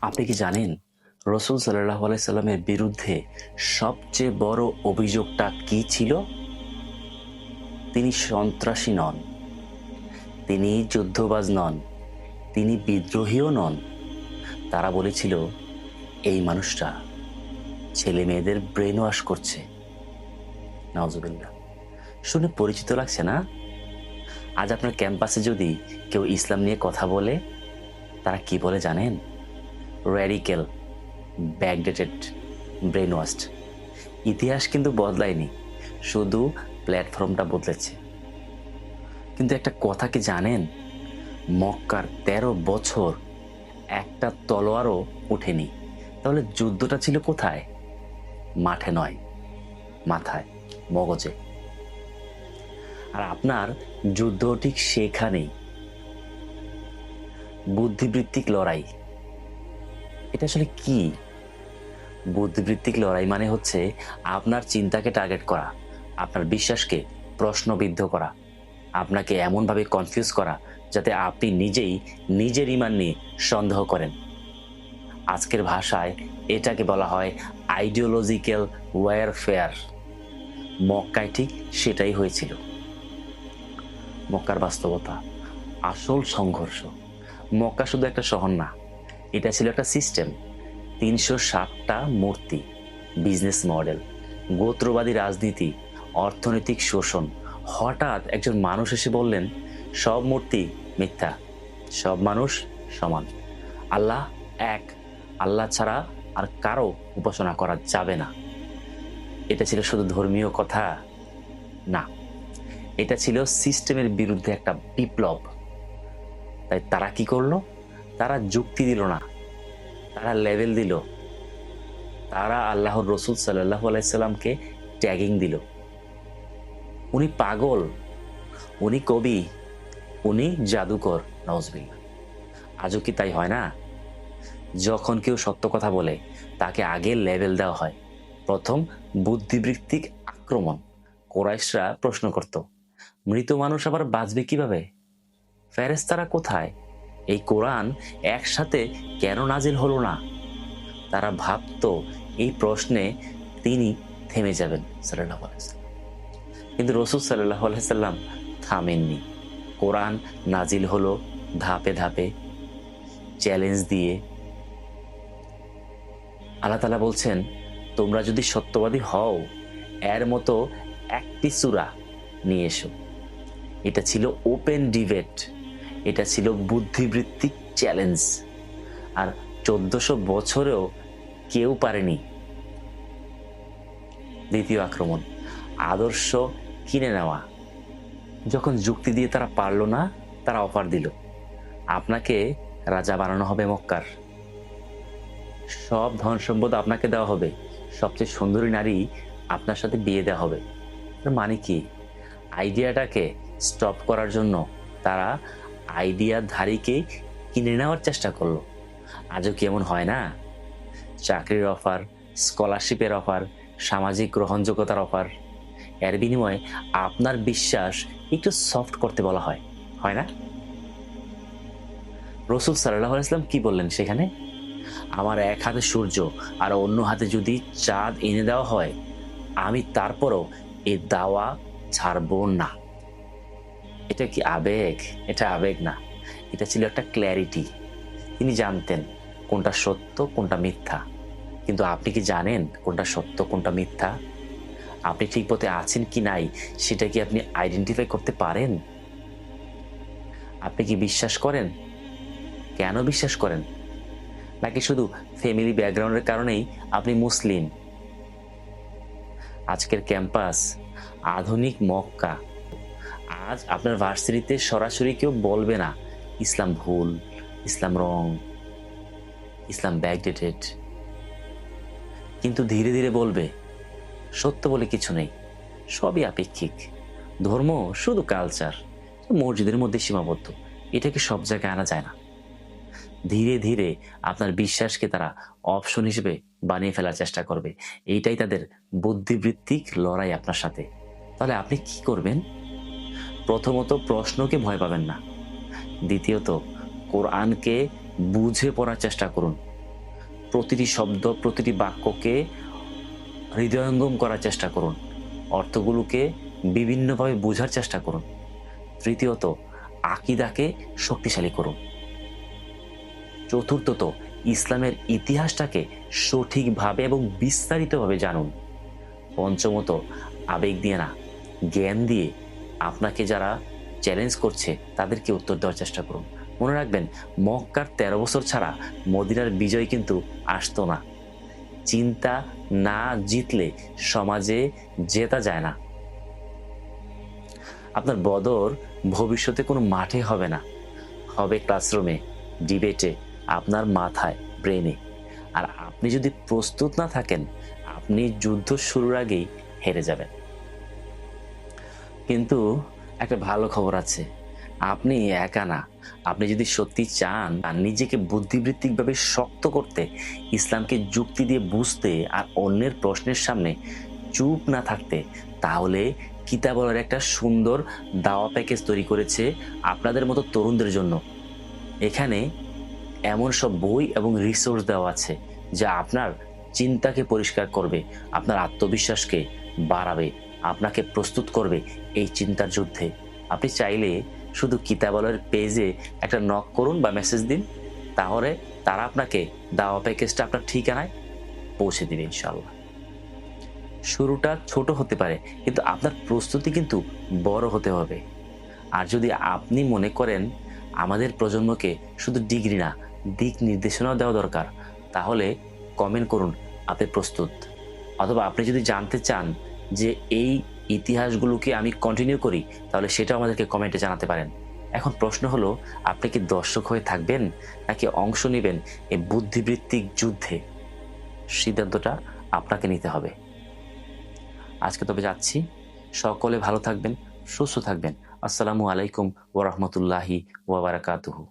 আপনি কি জানেন রসুল সাল্লাল্লাহু আলাইহি সাল্লামের বিরুদ্ধে সবচেয়ে বড় অভিযোগটা কি ছিল? তিনি সন্ত্রাসী নন, তিনি যুদ্ধবাজ নন, তিনি বিদ্রোহীও নন। তারা বলেছিল এই মানুষটা ছেলে মেয়েদের ব্রেন ওয়াশ করছে। নাউজুবিল্লাহ। শুনে পরিচিত লাগছে না? আজ আপনার ক্যাম্পাসে যদি কেউ ইসলাম নিয়ে কথা বলে, তারা কি বলে জানেন? Radical, backdated, brain washed. ইতিহাস কিন্তু বদলায়নি, শুধু প্ল্যাটফর্মটা বদলেছে। কিন্তু একটা কথা কি জানেন? মক্কার 13 বছর একটা তলোয়ারও ওঠেনি। তাহলে যুদ্ধটা ছিল কোথায়? মাঠে নয়, মাথায়, মগজে। আর আপনার যুদ্ধ ঠিক সেখানেই। বুদ্ধিবৃত্তিক লড়াই। এটা আসলে কি? বুদ্ধিবৃত্তিক লড়াই মানে হচ্ছে আপনার চিন্তাকে টার্গেট করা, আপনার বিশ্বাসকে প্রশ্নবিদ্ধ করা, আপনাকে এমনভাবে কনফিউজ করা যাতে আপনি নিজেই নিজের ঈমান নিয়ে সন্দেহ করেন। আজকের ভাষায় এটাকে বলা হয় আইডিওলজিক্যাল ওয়্যারফেয়ার। মক্কায় ঠিক সেটাই হয়েছিল। মক্কার বাস্তবতা, আসল সংঘর্ষ। মক্কা শুধু একটা শহর না, এটা ছিল একটা সিস্টেম। 360টা মূর্তি, বিজনেস মডেল, গোত্রবাদী রাজনীতি, অর্থনৈতিক শোষণ। হঠাৎ একজন মানুষ এসে বললেন সব মূর্তি মিথ্যা, সব মানুষ সমান, আল্লাহ এক, আল্লাহ ছাড়া আর কারো উপাসনা করা যাবে না। এটা ছিল শুধু ধর্মীয় কথা না, এটা ছিল সিস্টেমের বিরুদ্ধে একটা বিপ্লব। তাই তারা কি করলো? তারা যুক্তি দিল না, তারা লেভেল দিল। তারা আল্লাহর রসুল সাল্লাল্লাহু আলাইহি সাল্লামকে ট্যাগিং দিল। উনি পাগল, উনি কবি, উনি জাদুকর। নাউজুবিল্লাহ। আজও কি তাই হয় না? যখন কেউ সত্য কথা বলে তাকে আগে লেভেল দেওয়া হয়। প্রথম বুদ্ধিবৃত্তিক আক্রমণ। কোরাইশরা প্রশ্ন করত, মৃত মানুষ আবার বাঁচবে কিভাবে? ফেরেশতারা কোথায়? এই কোরআন একসাথে কেন নাজিল হলো না? তারা ভাবতো এই প্রশ্নে তিনি থেমে যাবেন সাল্লাল্লাহু আলাইহি ওয়াসাল্লাম। কিন্তু রাসূল সাল্লাল্লাহু আলাইহি ওয়াসাল্লাম থামেননি। কোরআন নাজিল হলো ধাপে ধাপে, চ্যালেঞ্জ দিয়ে। আল্লাহ তাআলা বলছেন, তোমরা যদি সত্যবাদী হও, এর মতো একটি সূরা নিয়ে এসো। এটা ছিল ওপেন ডিবেট, এটা ছিল বুদ্ধিবৃত্তিক চ্যালেঞ্জ। আর 1400 বছরেও কেউ পারেনি। দ্বিতীয় আক্রমণ, আদর্শ কিনে নেওয়া। যখন যুক্তি দিয়ে তারা পারল না, তারা অফার দিল, আপনাকে রাজা বানানো হবে মক্কার, সব ধন সম্পদ আপনাকে দেওয়া হবে, সবচেয়ে সুন্দরী নারী আপনার সাথে বিয়ে দেওয়া হবে। মানে কি? আইডিয়াটাকে স্টপ করার জন্য তারা আইডিয়াধারীকে কিনে নেওয়ার চেষ্টা করলো। আজও কি এমন হয় না? চাকরির অফার, স্কলারশিপের অফার, সামাজিক গ্রহণযোগ্যতার অফার, এর বিনিময়ে আপনার বিশ্বাস একটু সফট করতে বলা হয়, হয় না? রাসূল সাল্লাল্লাহু আলাইহি ওয়াসাল্লাম কি বললেন সেখানে? আমার এক হাতে সূর্য আর অন্য হাতে যদি চাঁদ এনে দেওয়া হয়, আমি তারপরও এই দাওয়া ছাড়বো না। এটা কি আবেগ? এটা আবেগ না, এটা ছিল একটা ক্ল্যারিটি। তিনি জানতেন কোনটা সত্য কোনটা মিথ্যা। কিন্তু আপনি কি জানেন কোনটা সত্য কোনটা মিথ্যা? আপনি ঠিক পথে আছেন কি নাই সেটা কি আপনি আইডেন্টিফাই করতে পারেন? আপনি কি বিশ্বাস করেন? কেন বিশ্বাস করেন? নাকি শুধু ফ্যামিলি ব্যাকগ্রাউন্ডের কারণেই আপনি মুসলিম? আজকের ক্যাম্পাস আধুনিক মক্কা। আজ আপনার ভার্সিটিতে সরাসরি কেউ বলবে না ইসলাম ভুল, ইসলাম রং, ইসলাম ব্যাকডেটেড। কিন্তু ধীরে ধীরে বলবে সত্য বলে কিছু নেই, সবই আপেক্ষিক। ধর্ম শুধু কালচার, মসজিদের মধ্যে সীমাবদ্ধ, এটাকে সব জায়গায় আনা যায় না। ধীরে ধীরে আপনার বিশ্বাসকে তারা অপশন হিসেবে বানিয়ে ফেলার চেষ্টা করবে। এইটাই তাদের বুদ্ধিবৃত্তিক লড়াই আপনার সাথে। তাহলে আপনি কি করবেন? প্রথমত প্রশ্নকে ভয় পাবেন না। দ্বিতীয়ত কোরআনকে বুঝে পড়ার চেষ্টা করুন। প্রতিটি শব্দ, প্রতিটি বাক্যকে হৃদয়ঙ্গম করার চেষ্টা করুন। অর্থগুলোকে বিভিন্নভাবে বোঝার চেষ্টা করুন। তৃতীয়ত, আকীদাকে শক্তিশালী করুন। চতুর্থত, ইসলামের ইতিহাসটাকে সঠিকভাবে এবং বিস্তারিতভাবে জানুন। পঞ্চমত, আবেগ দিয়ে না, জ্ঞান দিয়ে আপনাকে যারা চ্যালেঞ্জ করছে তাদেরকে উত্তর দেওয়ার চেষ্টা করুন। মনে রাখবেন, মক্কার 13 বছর ছাড়া মদিনার বিজয় কিন্তু আসতো না। চিন্তা না জিতলে সমাজে জেতা যায় না। আপনার বদর ভবিষ্যতে কোনো মাঠে হবে না, হবে ক্লাসরুমে, ডিবেটে, আপনার মাথায়, ব্রেনে। আর আপনি যদি প্রস্তুত না থাকেন, আপনি যুদ্ধ শুরুর আগেই হেরে যাবেন। কিন্তু একটা ভালো খবর আছে, আপনি একা না। আপনি যদি সত্যি চান আর নিজেকে বুদ্ধিবৃত্তিকভাবে শক্ত করতে, ইসলামকে যুক্তি দিয়ে বুঝতে আর অন্যের প্রশ্নের সামনে চুপ না থাকতে, তাহলে কিতাবলের একটা সুন্দর দাওয়া প্যাকেজ তৈরি করেছে আপনাদের মতো তরুণদের জন্য। এখানে এমন সব বই এবং রিসোর্স দেওয়া আছে যা আপনার চিন্তাকে পরিষ্কার করবে, আপনার আত্মবিশ্বাসকে বাড়াবে, আপনাকে প্রস্তুত করবে এই চিন্তার যুদ্ধে। আপনি চাইলে শুধু কিতাবলের পেজে একটা নক করুন বা মেসেজ দিন, তাহলে তারা আপনাকে দাওয়া প্যাকেজটা আপনার ঠিকানায় পৌঁছে দিবে ইনশাআল্লাহ। শুরুটা ছোট হতে পারে, কিন্তু আপনার প্রস্তুতি কিন্তু বড় হতে হবে। আর যদি আপনি মনে করেন আমাদের প্রজন্মকে শুধু ডিগ্রি না, দিক নির্দেশনাও দেওয়া দরকার, তাহলে কমেন্ট করুন আপনি প্রস্তুত। অথবা আপনি যদি জানতে চান যে এই ইতিহাসগুলোকে আমি কন্টিনিউ করি, তাহলে সেটাও আমাদেরকে কমেন্টে জানাতে পারেন। এখন প্রশ্ন হলো, আপনি কি দর্শক হয়ে থাকবেন নাকি অংশ নেবেন এই বুদ্ধিবৃত্তিক যুদ্ধে? সিদ্ধান্তটা আপনাকে নিতে হবে। আজকে তবে যাচ্ছি। সকলে ভালো থাকবেন, সুস্থ থাকবেন। আসসালামু আলাইকুম ওয়া রাহমাতুল্লাহি ওয়া বারাকাতুহু।